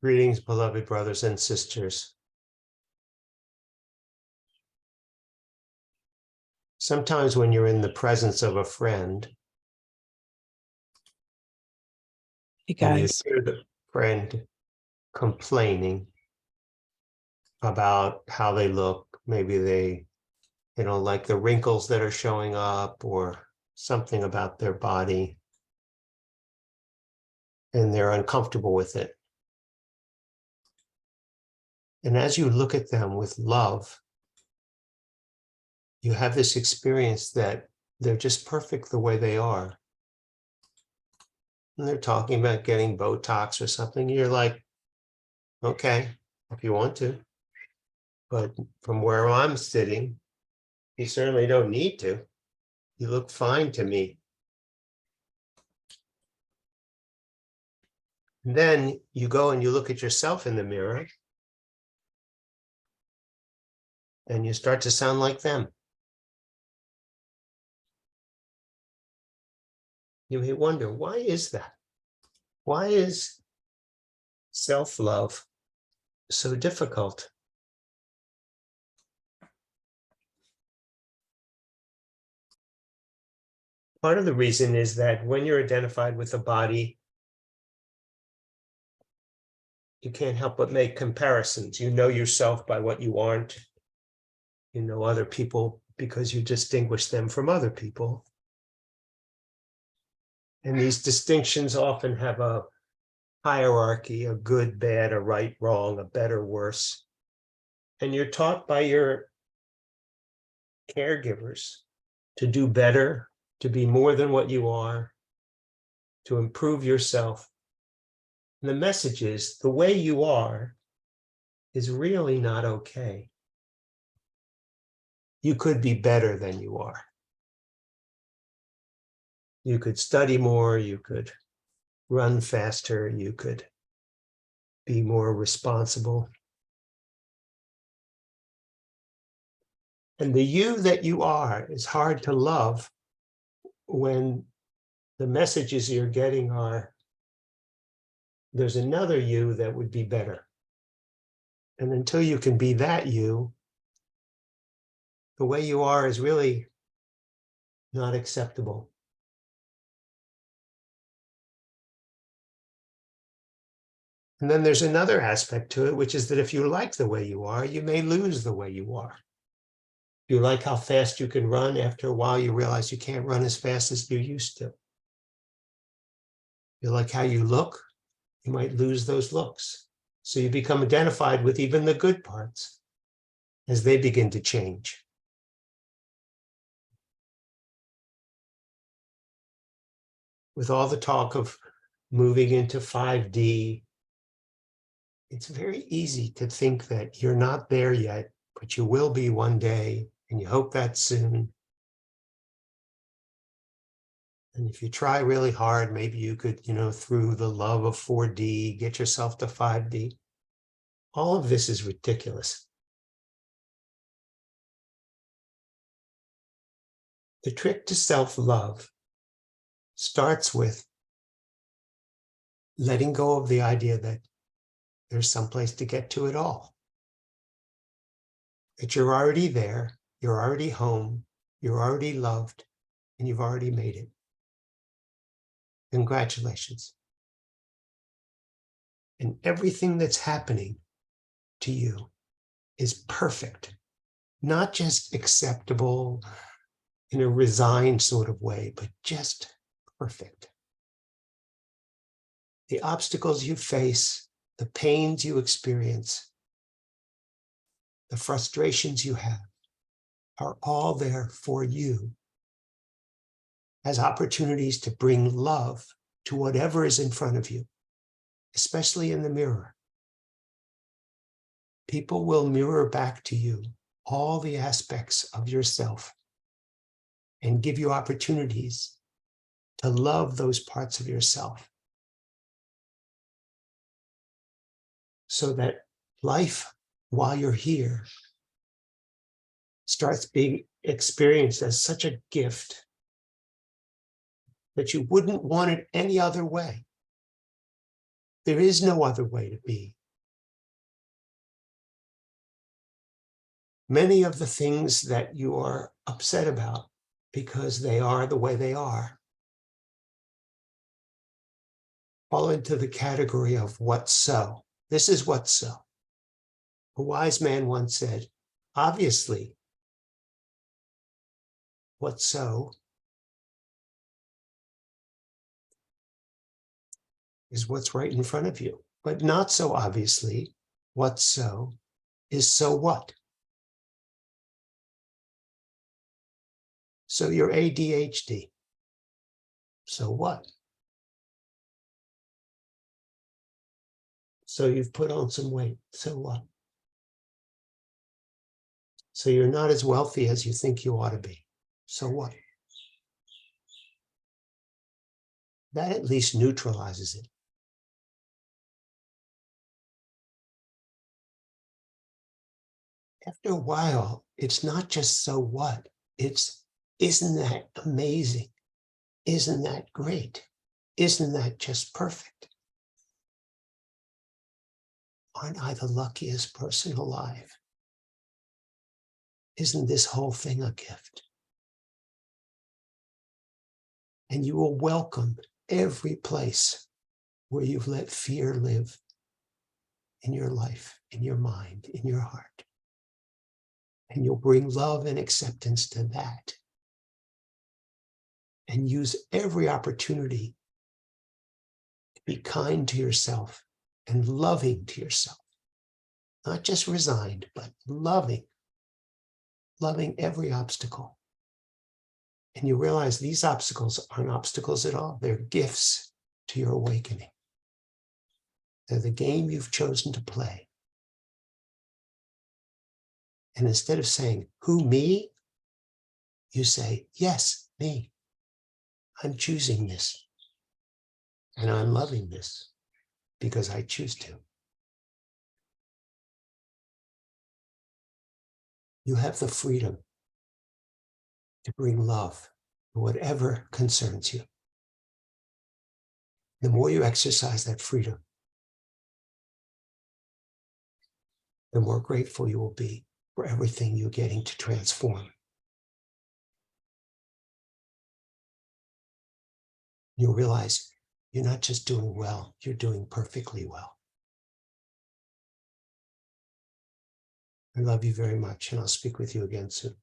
Greetings, beloved brothers and sisters. Sometimes when you're in the presence of a friend, Hey and you guys, hear the friend complaining about how they look, maybe they don't like the wrinkles that are showing up or something about their body, and they're uncomfortable with it. And as you look at them with love, you have this experience that they're just perfect the way they are. And they're talking about getting Botox or something. You're like, okay, if you want to. But from where I'm sitting, you certainly don't need to. You look fine to me. And then you go and you look at yourself in the mirror and you start to sound like them. You may wonder, why is that? Why is self-love so difficult? Part of the reason is that when you're identified with a body, you can't help but make comparisons. You know yourself by what you aren't. You know other people because you distinguish them from other people. And these distinctions often have a hierarchy, a good, bad, a right, wrong, a better, worse. And you're taught by your caregivers to do better, to be more than what you are, to improve yourself. And the message is the way you are is really not okay. You could be better than you are. You could study more, you could run faster, you could be more responsible. And the you that you are is hard to love when the messages you're getting are, there's another you that would be better. And until you can be that you, the way you are is really not acceptable. And then there's another aspect to it, which is that if you like the way you are, you may lose the way you are. You like how fast you can run. After a while, you realize you can't run as fast as you used to. You like how you look, you might lose those looks. So you become identified with even the good parts as they begin to change. With all the talk of moving into 5D, it's very easy to think that you're not there yet, but you will be one day, and you hope that soon. And if you try really hard, maybe you could, through the love of 4D, get yourself to 5D. All of this is ridiculous. The trick to self-love starts with letting go of the idea that there's some place to get to it all. That you're already there, you're already home, you're already loved, and you've already made it. Congratulations. And everything that's happening to you is perfect, not just acceptable in a resigned sort of way, but just perfect. The obstacles you face, the pains you experience, the frustrations you have are all there for you as opportunities to bring love to whatever is in front of you, especially in the mirror. People will mirror back to you all the aspects of yourself and give you opportunities to love those parts of yourself so that life while you're here starts being experienced as such a gift that you wouldn't want it any other way. There is no other way to be. many of the things that you are upset about because they are the way they are fall into the category of what's so. This is what's so. A wise man once said, obviously, what's so is what's right in front of you. But not so obviously, what's so is so what? So you're ADHD. So what? So you've put on some weight. So what? So you're not as wealthy as you think you ought to be. So what? That at least neutralizes it. After a while, it's not just so what? It's, isn't that amazing? Isn't that great? Isn't that just perfect? Aren't I the luckiest person alive? Isn't this whole thing a gift? And you will welcome every place where you've let fear live in your life, in your mind, in your heart. And you'll bring love and acceptance to that. And use every opportunity to be kind to yourself and loving to yourself. Not just resigned, but loving every obstacle. And you realize these obstacles aren't obstacles at all. They're gifts to your awakening. They're the game you've chosen to play. And instead of saying, who, me? You say, yes, me. I'm choosing this. And I'm loving this because I choose to. You have the freedom to bring love to whatever concerns you. The more you exercise that freedom, the more grateful you will be for everything you're getting to transform. You'll realize you're not just doing well, you're doing perfectly well. I love you very much, and I'll speak with you again soon.